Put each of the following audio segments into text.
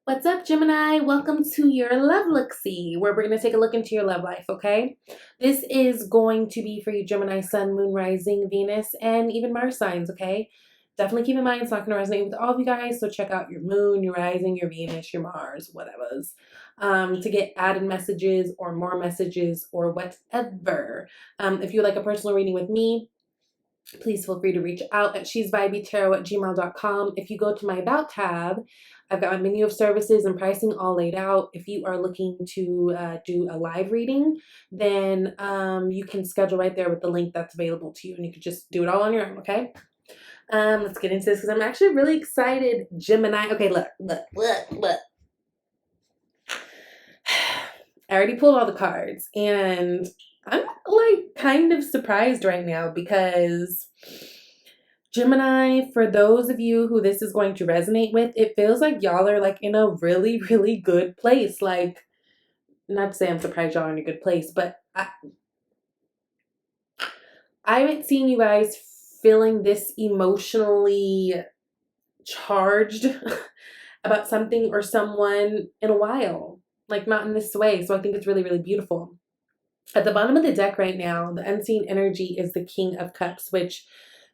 What's up, Gemini? Welcome to your love Looksie, where we're going to take a look into your love life, okay? This is going to be for you, Gemini, Sun, Moon, Rising, Venus, and even Mars signs, okay? Definitely keep in mind it's not going to resonate with all of you guys, so check out your Moon, your Rising, your Venus, your Mars, whatever's, to get added messages or more messages or whatever. If you would like a personal reading with me, please feel free to reach out at she'svibeytarot@gmail.com. If you go to my About tab, I've got my menu of services and pricing all laid out. If you are looking to do a live reading, then you can schedule right there with the link that's available to you, and you can just do it all on your own, okay? Let's get into this because I'm actually really excited, Gemini. Okay, look. I already pulled all the cards, and I'm like kind of surprised right now because Gemini, for those of you who this is going to resonate with, it feels like y'all are like in a really, really good place. Like, not to say I'm surprised y'all are in a good place, but I haven't seen you guys feeling this emotionally charged about something or someone in a while. Like, not in this way. So I think it's really, really beautiful. At the bottom of the deck right now, the unseen energy is the King of Cups, which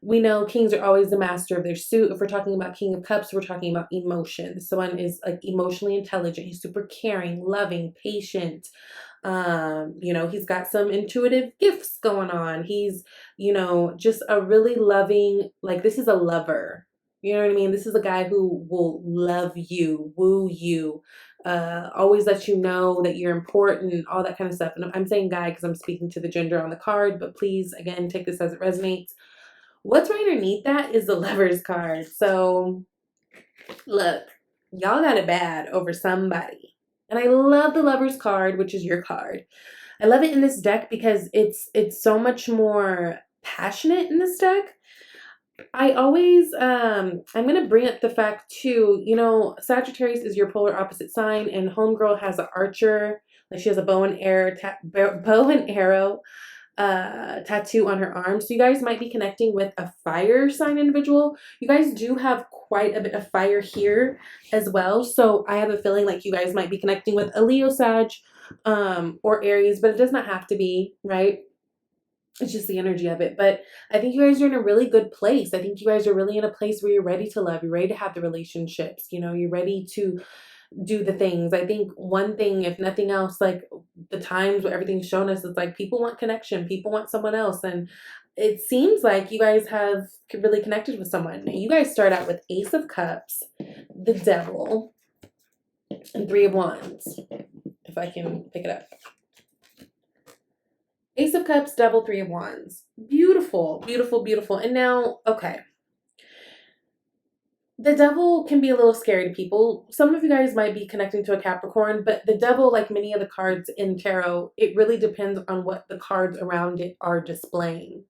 we know kings are always the master of their suit. If we're talking about King of Cups, we're talking about emotions. Someone is like emotionally intelligent. He's super caring, loving, patient. He's got some intuitive gifts going on. He's, just a really loving, like this is a lover. You know what I mean? This is a guy who will love you, woo you, always let you know that you're important, all that kind of stuff. And I'm saying guy because I'm speaking to the gender on the card, but please, again, take this as it resonates. What's right underneath that is the Lovers card. So, look, y'all got it bad over somebody. And I love the Lovers card, which is your card. I love it in this deck because it's so much more passionate in this deck. I always, I'm going to bring up the fact too, Sagittarius is your polar opposite sign, and Homegirl has an archer, like she has a bow and arrow tattoo on her arm. So you guys might be connecting with a fire sign individual. You guys do have quite a bit of fire here as well. So I have a feeling like you guys might be connecting with a Leo, Sag, or Aries, but it does not have to be, right? It's just the energy of it. But I think you guys are in a really good place. I think you guys are really in a place where you're ready to love. You're ready to have the relationships. You're ready to do the things. I think one thing, if nothing else, like the times where everything's shown us, it's like people want connection. People want someone else. And it seems like you guys have really connected with someone. You guys start out with Ace of Cups, the Devil, and Three of Wands. If I can pick it up. Ace of Cups, Devil, Three of Wands. Beautiful, beautiful, beautiful. And now, okay. The Devil can be a little scary to people. Some of you guys might be connecting to a Capricorn, but the Devil, like many of the cards in tarot, it really depends on what the cards around it are displaying.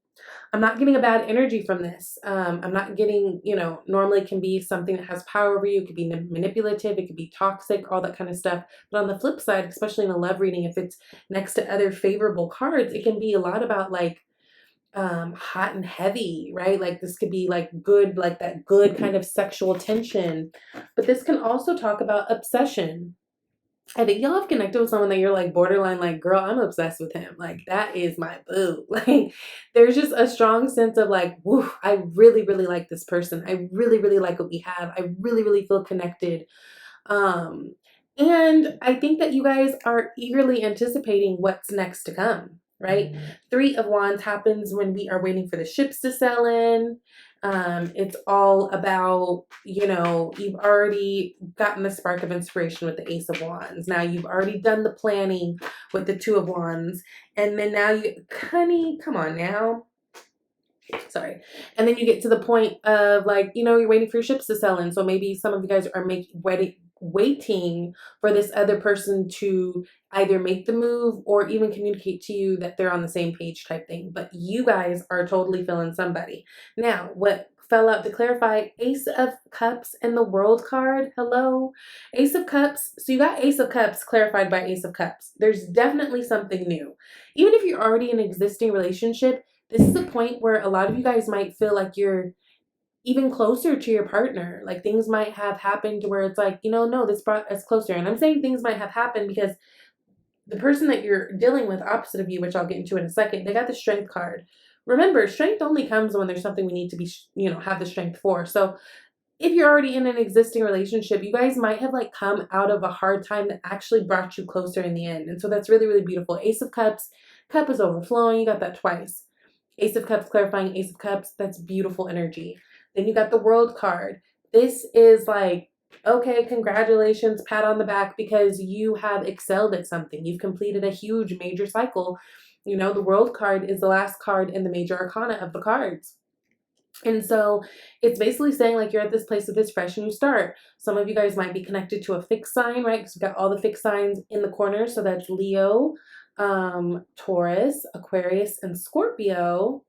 I'm not getting a bad energy from this. I'm not getting, normally it can be something that has power over you. It could be manipulative. It could be toxic, all that kind of stuff. But on the flip side, especially in a love reading, if it's next to other favorable cards, it can be a lot about like hot and heavy, right? Like this could be like good, like that good kind of sexual tension. But this can also talk about obsession. I think y'all have connected with someone that you're like borderline, like, girl, I'm obsessed with him. Like, that is my boo. Like, there's just a strong sense of like, woo, I really, really like this person. I really, really like what we have. I really, really feel connected. And I think that you guys are eagerly anticipating what's next to come, right? Three of Wands happens when we are waiting for the ships to sail in. It's all about, you've already gotten the spark of inspiration with the Ace of Wands. Now you've already done the planning with the Two of Wands. And then now honey, come on now. Sorry. And then you get to the point of like, you're waiting for your ships to sail in. So maybe some of you guys are waiting for this other person to either make the move or even communicate to you that they're on the same page type thing. But you guys are totally feeling somebody. Now, what fell out to clarify, Ace of Cups and the World card. Hello? Ace of Cups. So you got Ace of Cups clarified by Ace of Cups. There's definitely something new. Even if you're already in an existing relationship, this is a point where a lot of you guys might feel like you're even closer to your partner. Like things might have happened where it's like, no, this brought us closer. And I'm saying things might have happened because the person that you're dealing with opposite of you, which I'll get into in a second, they got the strength card. Remember, strength only comes when there's something we need to be, have the strength for. So if you're already in an existing relationship, you guys might have like come out of a hard time that actually brought you closer in the end. And so that's really, really beautiful. Ace of Cups, cup is overflowing. You got that twice. Ace of Cups, clarifying Ace of Cups. That's beautiful energy. Then you got the World card. This is like, okay, congratulations, pat on the back because you have excelled at something. You've completed a huge major cycle. The World card is the last card in the major arcana of the cards. And so it's basically saying like you're at this place of this fresh new start. Some of you guys might be connected to a fixed sign, right? Because we've got all the fixed signs in the corner. So that's Leo, Taurus, Aquarius, and Scorpio.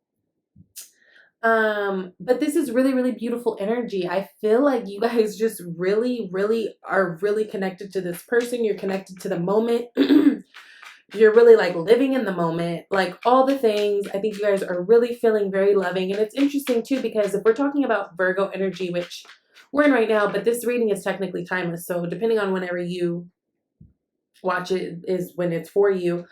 But this is really, really beautiful energy. I feel like you guys just really, really are really connected to this person. You're connected to the moment. You're really like living in the moment, like all the things. I think you guys are really feeling very loving. And it's interesting too, because if we're talking about Virgo energy, which we're in right now, but this reading is technically timeless. So depending on whenever you watch it is when it's for you.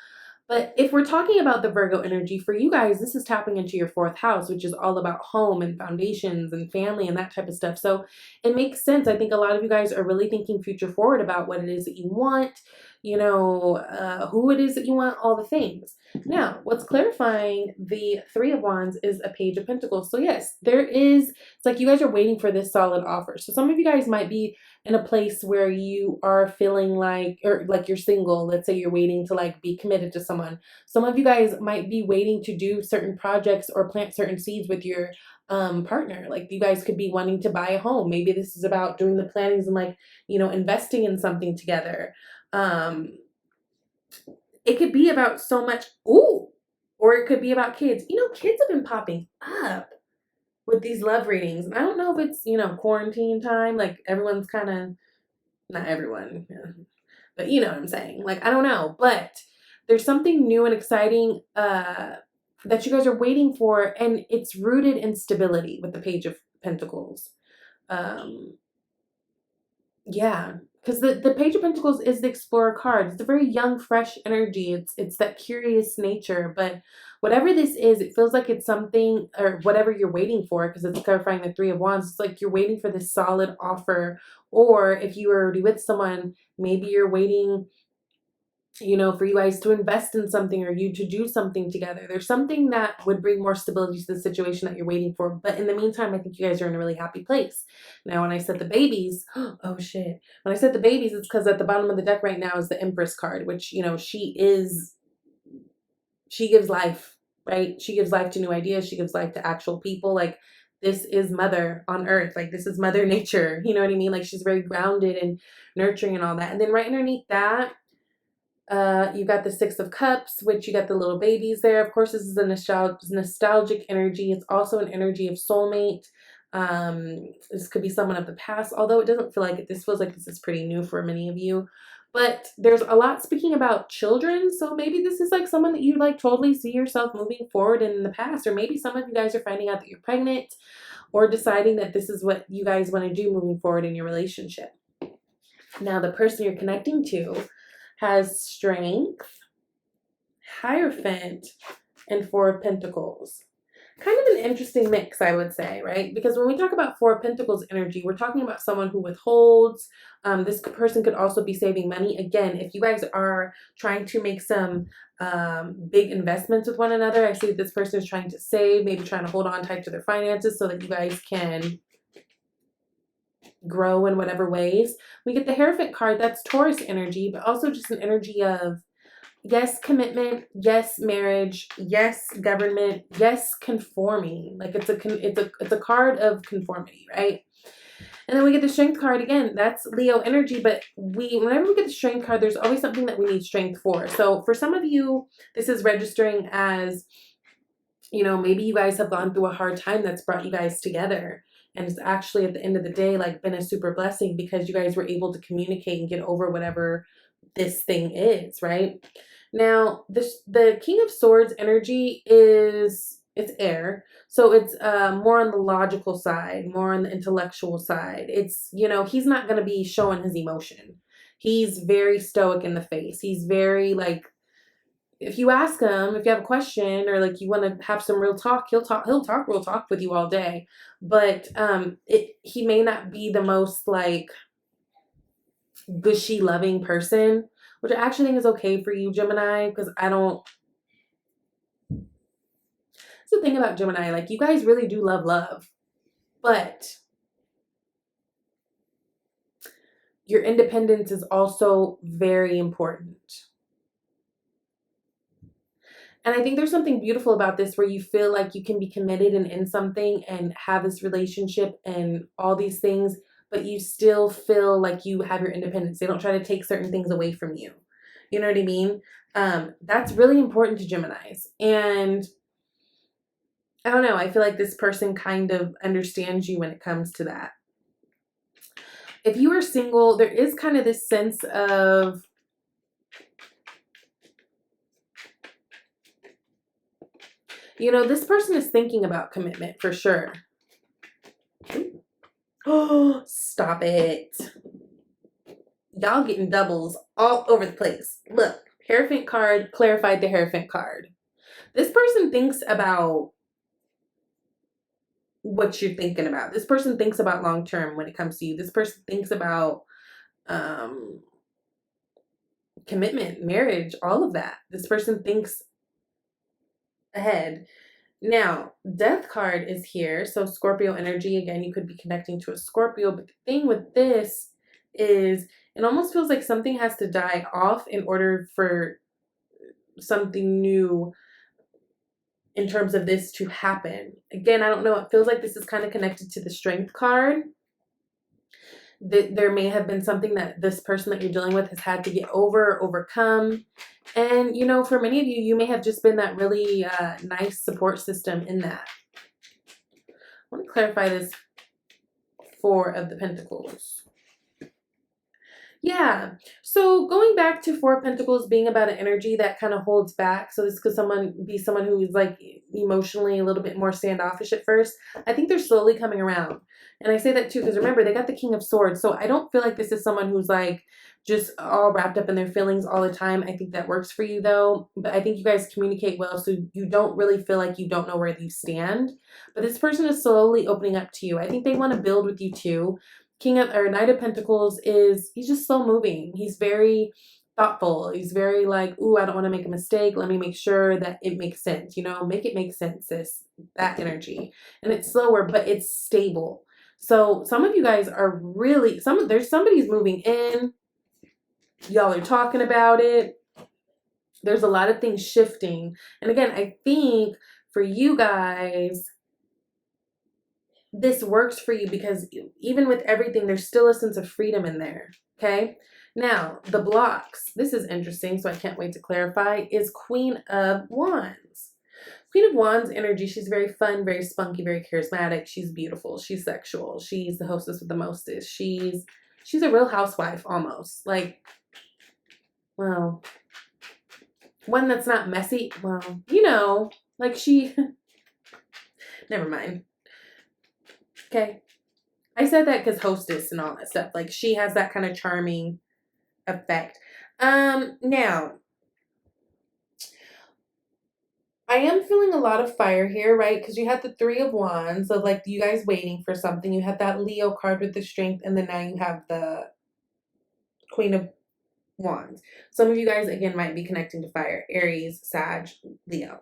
But if we're talking about the Virgo energy for you guys, this is tapping into your fourth house, which is all about home and foundations and family and that type of stuff. So it makes sense. I think a lot of you guys are really thinking future forward about what it is that you want, who it is that you want, all the things. Now, what's clarifying the Three of Wands is a Page of Pentacles. So yes, it's like you guys are waiting for this solid offer. So some of you guys might be in a place where you are feeling like, or like you're single. Let's say you're waiting to like be committed to someone. Some of you guys might be waiting to do certain projects or plant certain seeds with your partner. Like you guys could be wanting to buy a home. Maybe this is about doing the plannings and like, investing in something together. It could be about so much, or it could be about kids. Kids have been popping up with these love readings. And I don't know if it's, quarantine time, like everyone's kind of, not everyone, but you know what I'm saying? Like, I don't know, but there's something new and exciting that you guys are waiting for, and it's rooted in stability with the Page of Pentacles. Yeah, because the Page of Pentacles is the Explorer card. It's a very young, fresh energy. It's that curious nature. But whatever this is, it feels like it's something, or whatever you're waiting for, because it's clarifying the Three of Wands. It's like you're waiting for this solid offer. Or if you were already with someone, maybe you're waiting, for you guys to invest in something or you to do something together. There's something that would bring more stability to the situation that you're waiting for. But in the meantime, I think you guys are in a really happy place. Now, when I said the babies, oh shit. When I said the babies, it's because at the bottom of the deck right now is the Empress card, which, she gives life, right? She gives life to new ideas. She gives life to actual people. Like, this is mother on earth. Like, this is mother nature. You know what I mean? Like, she's very grounded and nurturing and all that. And then right underneath that, you got the Six of Cups, which you got the little babies there. Of course, this is a nostalgic energy. It's also an energy of soulmate. This could be someone of the past, although it doesn't feel like it. This feels like this is pretty new for many of you. But there's a lot speaking about children. So maybe this is like someone that you like totally see yourself moving forward in the past. Or maybe some of you guys are finding out that you're pregnant or deciding that this is what you guys want to do moving forward in your relationship. Now, the person you're connecting to has Strength, Hierophant, and Four of Pentacles. Kind of an interesting mix, I would say, right? Because when we talk about Four of Pentacles energy, we're talking about someone who withholds. This person could also be saving money. Again, if you guys are trying to make some big investments with one another, I see that this person is trying to save, maybe trying to hold on tight to their finances so that you guys can grow in whatever ways. We get the Hierophant card. That's Taurus energy, but also just an energy of yes, commitment, yes, marriage, yes, government, yes, conforming. Like it's a card of conformity, right? And then we get the Strength card again. That's Leo energy, but whenever we get the Strength card, there's always something that we need strength for. So for some of you, this is registering as, maybe you guys have gone through a hard time that's brought you guys together. And it's actually at the end of the day, like been a super blessing because you guys were able to communicate and get over whatever this thing is, right? Now, the King of Swords energy is It's air. So it's more on the logical side, more on the intellectual side. It's, he's not going to be showing his emotion. He's very stoic in the face. He's very like, if you ask him, if you have a question or like you want to have some real talk, he'll talk real talk with you all day. But he may not be the most like gushy loving person, which I actually think is okay for you, Gemini, because that's the thing about Gemini, like you guys really do love, but your independence is also very important. And I think there's something beautiful about this where you feel like you can be committed and in something and have this relationship and all these things, but you still feel like you have your independence. They don't try to take certain things away from you. You know what I mean? That's really important to Geminis. And I don't know, I feel like this person kind of understands you when it comes to that. If you are single, there is kind of this sense of this person is thinking about commitment for sure. Oh, stop it. Y'all getting doubles all over the place. Look, Hierophant card clarified the Hierophant card. This person thinks about what you're thinking about. This person thinks about long term when it comes to you. This person thinks about commitment, marriage, all of that. This person thinks ahead. Now, Death card is here. So Scorpio energy. Again, you could be connecting to a Scorpio. But the thing with this is it almost feels like something has to die off in order for something new in terms of this to happen. Again, I don't know. It feels like this is kind of connected to the Strength card. There may have been something that this person that you're dealing with has had to get over, overcome. And, for many of you, you may have just been that really nice support system in that. I want to clarify this Four of the Pentacles. Yeah. So going back to Four of Pentacles being about an energy that kind of holds back. So this could be someone who is like emotionally a little bit more standoffish at first. I think they're slowly coming around. And I say that too because remember, they got the King of Swords. So I don't feel like this is someone who's like just all wrapped up in their feelings all the time. I think that works for you though. But I think you guys communicate well. So you don't really feel like you don't know where you stand. But this person is slowly opening up to you. I think they want to build with you too. Knight of Pentacles he's just slow moving. He's very thoughtful. He's very like, ooh, I don't want to make a mistake. Let me make sure that it makes sense. Make it make sense, that energy. And it's slower, but it's stable. So some of you guys are really, somebody's moving in. Y'all are talking about it. There's a lot of things shifting. And again, I think for you guys, this works for you because even with everything, there's still a sense of freedom in there. Okay. Now, the blocks, this is interesting, so I can't wait to clarify, is Queen of Wands. Queen of Wands energy, she's very fun, very spunky, very charismatic. She's beautiful. She's sexual. She's the hostess with the mostest. She's a real housewife almost. Like, well, one that's not messy. Well, like she, never mind. Okay. I said that because hostess and all that stuff. Like she has that kind of charming effect. Now, I am feeling a lot of fire here, right? Because you had the Three of Wands of like you guys waiting for something. You had that Leo card with the Strength, and then now you have the Queen of Wands. Some of you guys, again, might be connecting to fire. Aries, Sag, Leo.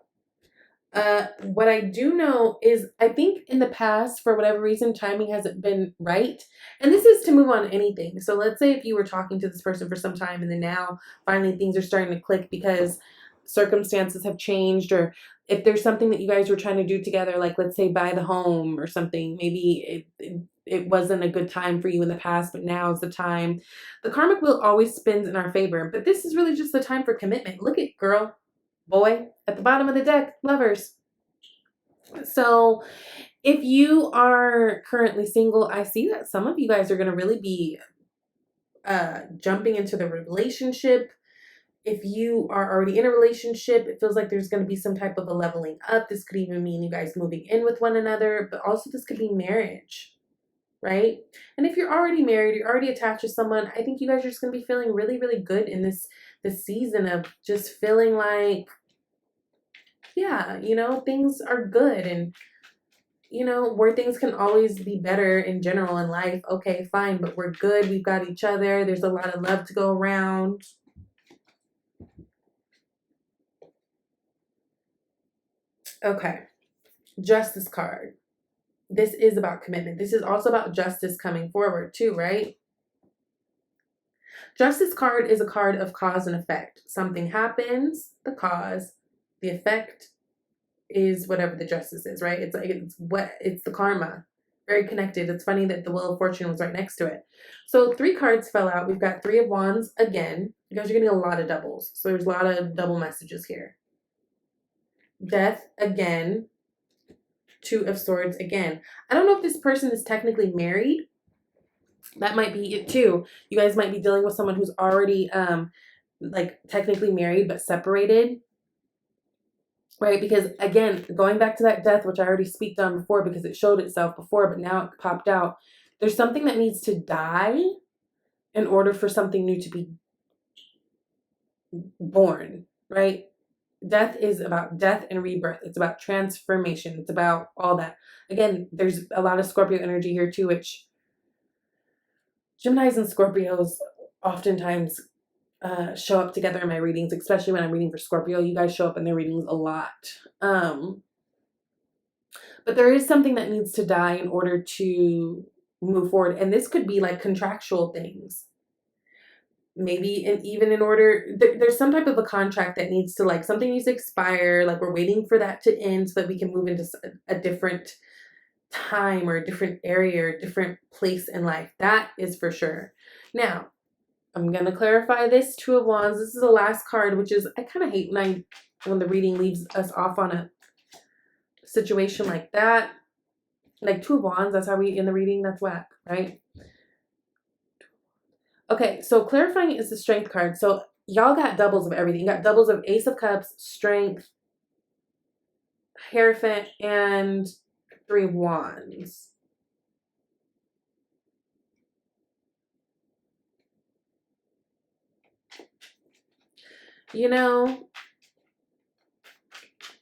What I do know is I think in the past, for whatever reason, timing hasn't been right. And this is to move on anything. So let's say if you were talking to this person for some time and then now finally things are starting to click because circumstances have changed, or if there's something that you guys were trying to do together, like let's say buy the home or something, maybe it wasn't a good time for you in the past, but now is the time. The karmic wheel always spins in our favor, but this is really just the time for commitment. Look at girl. Boy, at the bottom of the deck, lovers. So if you are currently single, I see that some of you guys are going to really be jumping into the relationship If you are already in a relationship, it feels like there's going to be some type of a leveling up. This could even mean you guys moving in with one another, but also this could be marriage, right? And if you're already married, you're already attached to someone, I think you guys are just going to be feeling really, really good in this season of just feeling like, yeah, you know, things are good. And you know, where things can always be better in general in life. Okay, fine, but we're good. We've got each other. There's a lot of love to go around. Okay, Justice card. This is about commitment. This is also about justice coming forward too, right? Justice card is a card of cause and effect. Something happens, the cause, the effect is whatever the justice is, right? It's like it's the karma. Very connected. It's funny that the Wheel of Fortune was right next to it. So 3 cards fell out. We've got 3 of Wands again. You guys are getting a lot of doubles. So there's a lot of double messages here. Death again. 2 of Swords again. I don't know if this person is technically married. That might be it too. You guys might be dealing with someone who's already like technically married but separated. Right, because again, going back to that death, which I already speaked on before because it showed itself before, but now it popped out. There's something that needs to die in order for something new to be born, right? Death is about death and rebirth. It's about transformation. It's about all that. Again, there's a lot of Scorpio energy here too, which Geminis and Scorpios oftentimes show up together in my readings, especially when I'm reading for Scorpio. You guys show up in their readings a lot. But there is something that needs to die in order to move forward. And this could be like contractual things. Maybe even in order, there's some type of a contract that needs to like, something needs to expire. Like we're waiting for that to end so that we can move into a different time or a different area or a different place in life. That is for sure. Now, I'm going to clarify this 2 of Wands. This is the last card, which is, I kind of hate when the reading leaves us off on a situation like that. Like 2 of Wands, that's how we in the reading. That's whack, right? Okay, so clarifying is the Strength card. So y'all got doubles of everything. You got doubles of Ace of Cups, Strength, Hierophant, and 3 of Wands. You know,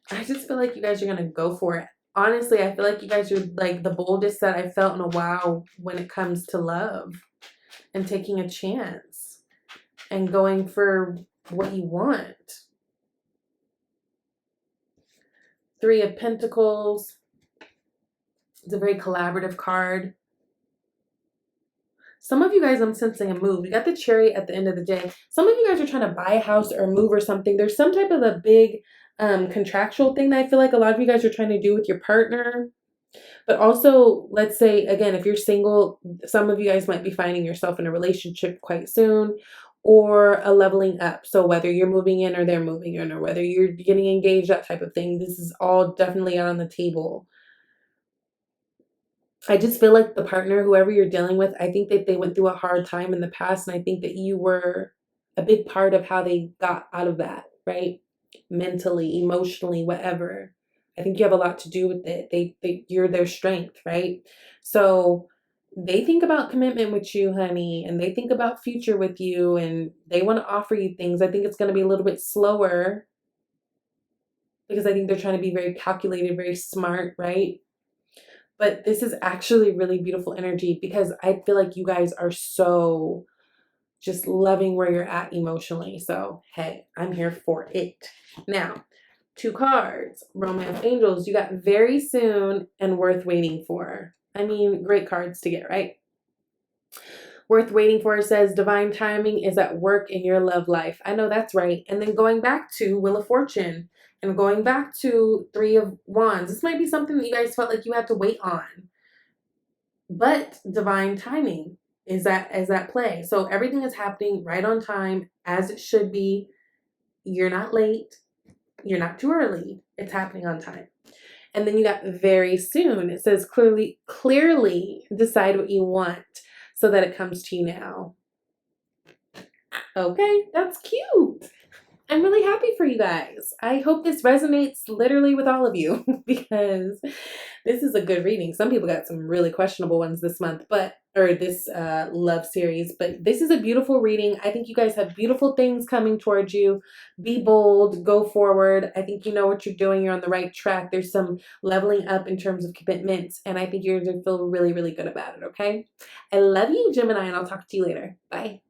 I just feel like you guys are going to go for it. Honestly, I feel like you guys are like the boldest that I've felt in a while when it comes to love and taking a chance and going for what you want. 3 of Pentacles. It's a very collaborative card. Some of you guys, I'm sensing a move. You got the Chariot at the end of the day. Some of you guys are trying to buy a house or move or something. There's some type of a big contractual thing that I feel like a lot of you guys are trying to do with your partner. But also, let's say, again, if you're single, some of you guys might be finding yourself in a relationship quite soon or a leveling up. So whether you're moving in or they're moving in or whether you're getting engaged, that type of thing, this is all definitely out on the table. I just feel like the partner, whoever you're dealing with, I think that they went through a hard time in the past. And I think that you were a big part of how they got out of that, right? Mentally, emotionally, whatever. I think you have a lot to do with it. You're their strength, right? So they think about commitment with you, honey, and they think about future with you, and they want to offer you things. I think it's going to be a little bit slower because I think they're trying to be very calculated, very smart, right? But this is actually really beautiful energy because I feel like you guys are so just loving where you're at emotionally. So, hey, I'm here for it. Now, 2 cards, Romance Angels. You got very soon and worth waiting for. I mean, great cards to get, right? Worth waiting for says divine timing is at work in your love life. I know that's right. And then going back to Wheel of Fortune and going back to 3 of Wands. This might be something that you guys felt like you had to wait on. But divine timing is at play. So everything is happening right on time as it should be. You're not late. You're not too early. It's happening on time. And then you got very soon. It says clearly decide what you want so that it comes to you now. Okay, that's cute. I'm really happy for you guys. I hope this resonates literally with all of you because this is a good reading. Some people got some really questionable ones this month, or this love series, but this is a beautiful reading. I think you guys have beautiful things coming towards you. Be bold, go forward. I think you know what you're doing. You're on the right track. There's some leveling up in terms of commitments, and I think you're going to feel really, really good about it, okay? I love you, Gemini, and I'll talk to you later. Bye.